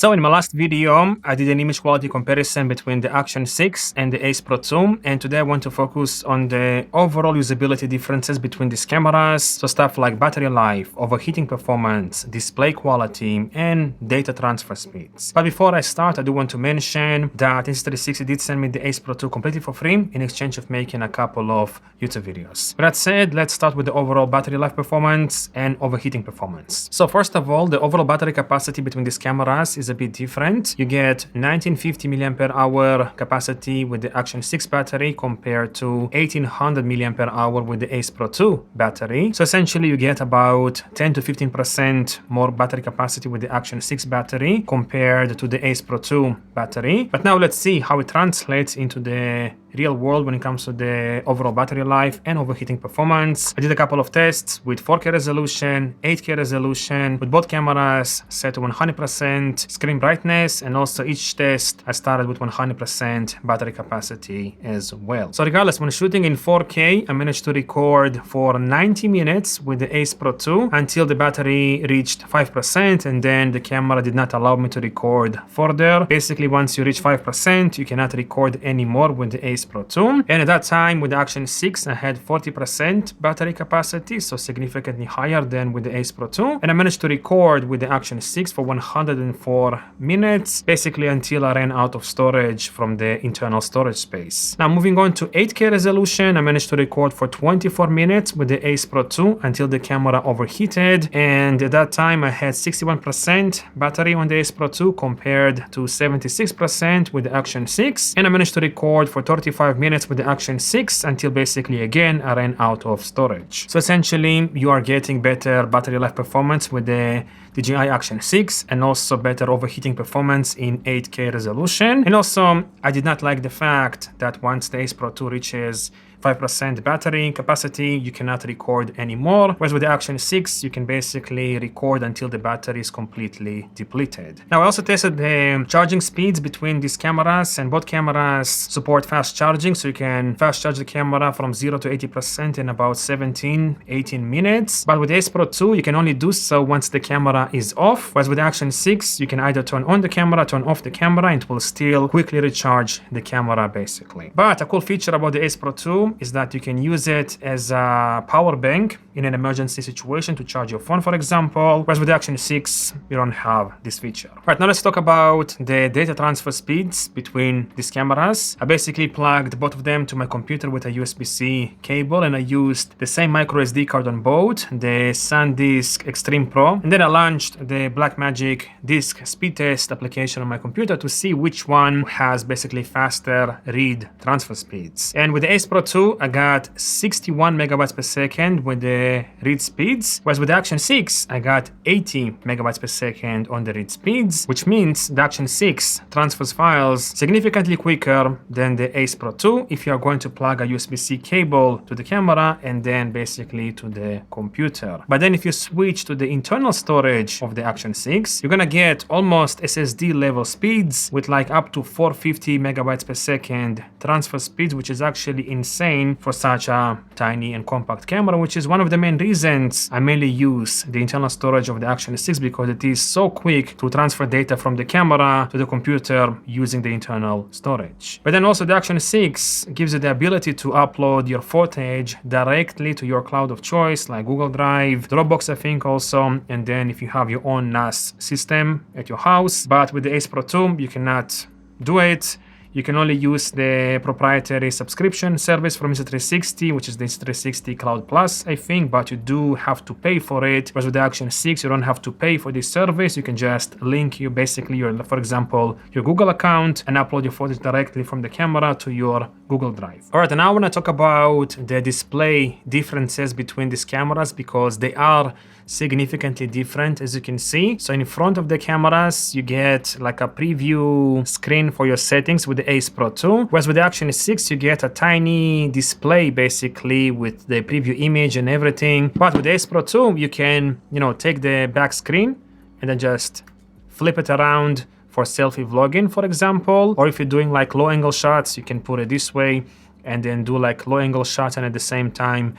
So in my last video, I did an image quality comparison between the Action 6 and the Ace Pro 2, and today I want to focus on the overall usability differences between these cameras, so stuff like battery life, overheating performance, display quality, and data transfer speeds. But before I start, I do want to mention that Insta360 did send me the Ace Pro 2 completely for free in exchange of making a couple of YouTube videos. With that said, let's start with the overall battery life performance and overheating performance. So first of all, the overall battery capacity between these cameras is a bit different. You get 1950 mAh capacity with the Action 6 battery compared to 1800 mAh with the Ace Pro 2 battery. So essentially you get about 10 to 15% more battery capacity with the Action 6 battery compared to the Ace Pro 2 battery. But now let's see how it translates into the real world when it comes to the overall battery life and overheating performance. I did a couple of tests with 4K resolution, 8K resolution, with both cameras set to 100% screen brightness, and also each test I started with 100% battery capacity as well. So regardless, when shooting in 4K, I managed to record for 90 minutes with the Ace Pro 2 until the battery reached 5%, and then the camera did not allow me to record further. Basically, once you reach 5%, you cannot record anymore with the Ace Pro 2. And at that time with the Action 6, I had 40% battery capacity, so significantly higher than with the Ace Pro 2. And I managed to record with the Action 6 for 104 minutes, basically until I ran out of storage from the internal storage space. Now moving on to 8K resolution, I managed to record for 24 minutes with the Ace Pro 2 until the camera overheated. And at that time I had 61% battery on the Ace Pro 2 compared to 76% with the Action 6. And I managed to record for 35 minutes with the Action 6 until basically again I ran out of storage. So essentially you are getting better battery life performance with the DJI Action 6 and also better overheating performance in 8K resolution. And also I did not like the fact that once the Ace Pro 2 reaches 5% battery capacity, you cannot record anymore. Whereas with the Action 6, you can basically record until the battery is completely depleted. Now, I also tested the charging speeds between these cameras, and both cameras support fast charging. So you can fast charge the camera from 0 to 80% in about 17-18 minutes. But with the Ace Pro 2, you can only do so once the camera is off. Whereas with the Action 6, you can either turn on the camera, turn off the camera, and it will still quickly recharge the camera basically. But a cool feature about the Ace Pro 2 is that you can use it as a power bank in an emergency situation to charge your phone, for example, whereas with the Action 6, you don't have this feature. Right, now let's talk about the data transfer speeds between these cameras. I basically plugged both of them to my computer with a USB-C cable, and I used the same micro SD card on both, the SanDisk Extreme Pro, and then I launched the Blackmagic Disk Speed Test application on my computer to see which one has basically faster read transfer speeds. And with the Ace Pro 2, I got 61 megabytes per second with the read speeds, whereas with the Action 6, I got 80 megabytes per second on the read speeds, which means the Action 6 transfers files significantly quicker than the Ace Pro 2 if you are going to plug a USB-C cable to the camera and then basically to the computer. But then if you switch to the internal storage of the Action 6, you're gonna get almost SSD level speeds with like up to 450 megabytes per second transfer speeds, which is actually insane for such a tiny and compact camera, which is one of the main reasons I mainly use the internal storage of the Action 6, because it is so quick to transfer data from the camera to the computer using the internal storage. But then also the Action 6 gives you the ability to upload your footage directly to your cloud of choice like Google Drive, Dropbox I think also, and then if you have your own NAS system at your house. But with the Ace Pro 2, you cannot do it. You can only use the proprietary subscription service from Insta360, which is the Insta360 Cloud Plus, I think, but you do have to pay for it. Whereas with the Action 6, you don't have to pay for this service. You can just link for example, your Google account and upload your footage directly from the camera to your Google Drive. All right, and now I want to talk about the display differences between these cameras, because they are significantly different, as you can see. So in front of the cameras, you get like a preview screen for your settings with the Ace Pro 2, whereas with the Action 6, you get a tiny display basically with the preview image and everything. But with the Ace Pro 2, you can, take the back screen and then just flip it around for selfie vlogging, for example. Or if you're doing like low angle shots, you can put it this way and then do like low angle shots and at the same time,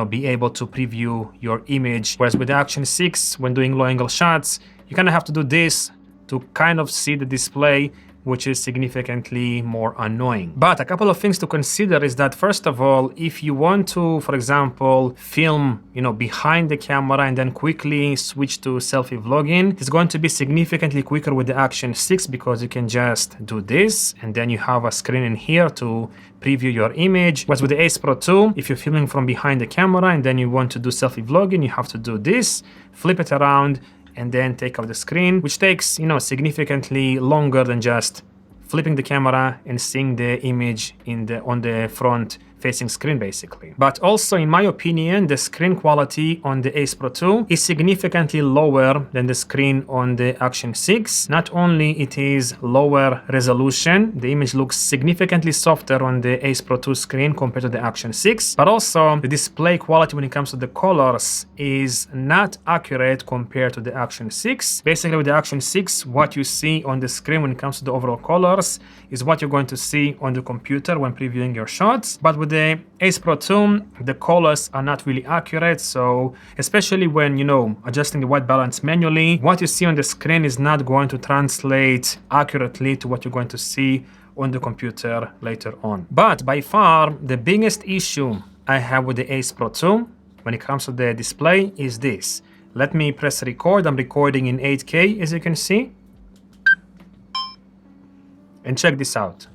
be able to preview your image. Whereas with the Action 6, when doing low angle shots, you kind of have to do this to kind of see the display, which is significantly more annoying. But a couple of things to consider is that, first of all, if you want to, for example, film, behind the camera and then quickly switch to selfie vlogging, it's going to be significantly quicker with the Action 6 because you can just do this and then you have a screen in here to preview your image. Whereas with the Ace Pro 2, if you're filming from behind the camera and then you want to do selfie vlogging, you have to do this, flip it around, and then take out the screen, which takes, significantly longer than just flipping the camera and seeing the image on the front facing screen, basically. But also, in my opinion, the screen quality on the Ace Pro 2 is significantly lower than the screen on the Action 6. Not only it is lower resolution, the image looks significantly softer on the Ace Pro 2 screen compared to the Action 6, but also the display quality when it comes to the colors is not accurate compared to the Action 6. Basically, with the Action 6, what you see on the screen when it comes to the overall colors is what you're going to see on the computer when previewing your shots. But with the Ace Pro 2, the colors are not really accurate, so especially when, adjusting the white balance manually, what you see on the screen is not going to translate accurately to what you're going to see on the computer later on. But by far, the biggest issue I have with the Ace Pro 2 when it comes to the display is this. Let me press record. I'm recording in 8K, as you can see. And check this out.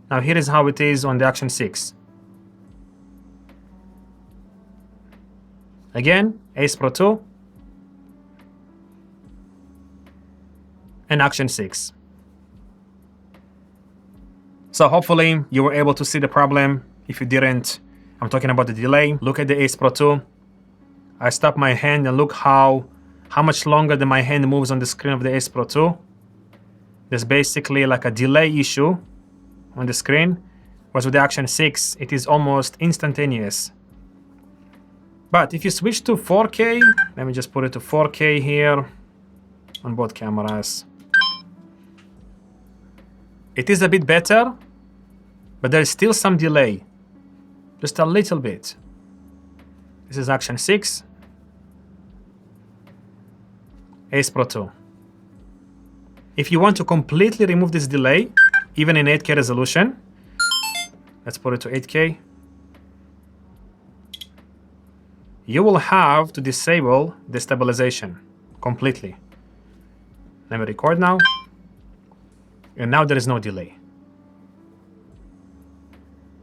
Now here is how it is on the Action 6. Again, Ace Pro 2 and Action 6. So hopefully you were able to see the problem. If you didn't, I'm talking about the delay. Look at the Ace Pro 2. I stop my hand and look how much longer than my hand moves on the screen of the Ace Pro 2. There's basically like a delay issue on the screen, whereas with the Action 6, it is almost instantaneous. But if you switch to 4K, let me just put it to 4K here on both cameras. It is a bit better, but there is still some delay, just a little bit. This is Action 6, Ace Pro 2. If you want to completely remove this delay, even in 8K resolution, let's put it to 8K, you will have to disable the stabilization completely. Let me record now, and now there is no delay.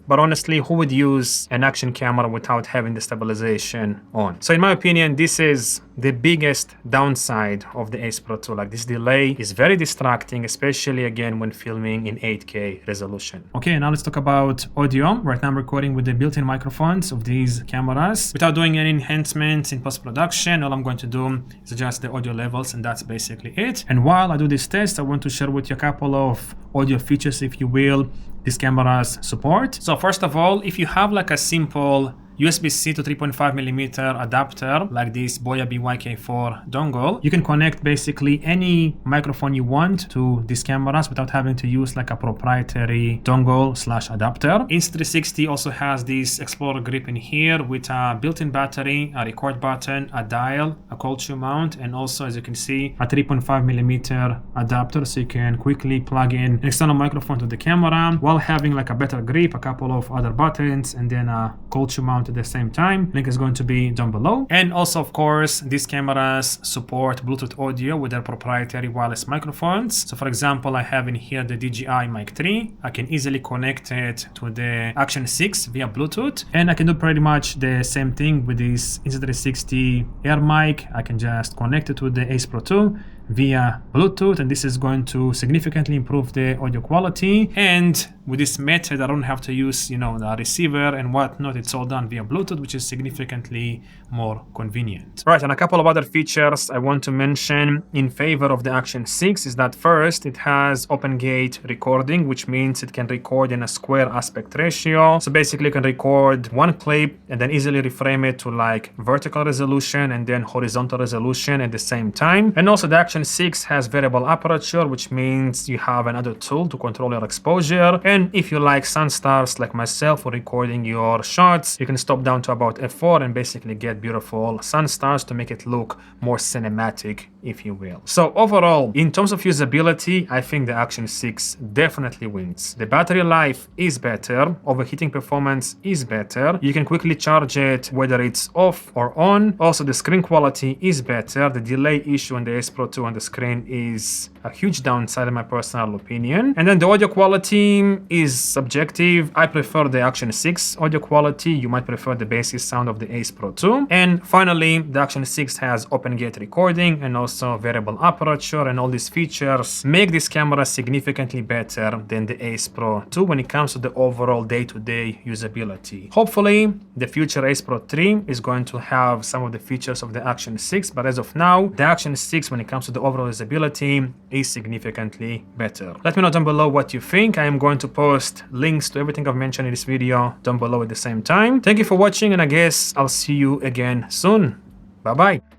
But honestly, who would use an action camera without having the stabilization on? So in my opinion, this is the biggest downside of the Ace Pro 2. Like, this delay is very distracting, especially again when filming in 8K resolution. Okay, now let's talk about audio. Right now I'm recording with the built-in microphones of these cameras without doing any enhancements in post-production. All I'm going to do is adjust the audio levels, and that's basically it. And while I do this test, I want to share with you a couple of audio features, if you will, these cameras support. So first of all, if you have like a simple USB-C to 3.5mm adapter like this Boya BYK4 dongle, you can connect basically any microphone you want to these cameras without having to use like a proprietary dongle/adapter. Insta360 also has this Explorer grip in here with a built-in battery, a record button, a dial, a cold shoe mount, and also, as you can see, a 3.5mm adapter, so you can quickly plug in an external microphone to the camera while having like a better grip, a couple of other buttons, and then a cold shoe mount at the same time. Link is going to be down below. And also, of course, these cameras support Bluetooth audio with their proprietary wireless microphones. So for example, I have in here the DJI Mic 3. I can easily connect it to the Action 6 via Bluetooth, and I can do pretty much the same thing with this Insta360 Air mic. I can just connect it to the Ace Pro 2 via Bluetooth, and this is going to significantly improve the audio quality. And with this method, I don't have to use, the receiver and whatnot. It's all done via Bluetooth, which is significantly more convenient. Right, and a couple of other features I want to mention in favor of the Action 6 is that first, it has open gate recording, which means it can record in a square aspect ratio. So basically, you can record one clip and then easily reframe it to like vertical resolution and then horizontal resolution at the same time. And also the Action 6 has variable aperture, which means you have another tool to control your exposure. And if you like sun stars like myself for recording your shots, you can stop down to about f4 and basically get beautiful sun stars to make it look more cinematic, if you will. So overall, in terms of usability, I think the Action 6 definitely wins. The battery life is better, overheating performance is better, you can quickly charge it whether it's off or on. Also, the screen quality is better. The delay issue on the Ace Pro 2 on the screen is a huge downside in my personal opinion. And then the audio quality is subjective. I prefer the Action 6 audio quality. You might prefer the bassy sound of the Ace Pro 2. And finally, the Action 6 has open gate recording and also variable aperture, and all these features make this camera significantly better than the Ace Pro 2 when it comes to the overall day-to-day usability. Hopefully, the future Ace Pro 3 is going to have some of the features of the Action 6, but as of now, the Action 6 when it comes to the overall usability is significantly better. Let me know down below what you think. I am going to post links to everything I've mentioned in this video down below at the same time. Thank you for watching, and I guess I'll see you again soon. Bye bye.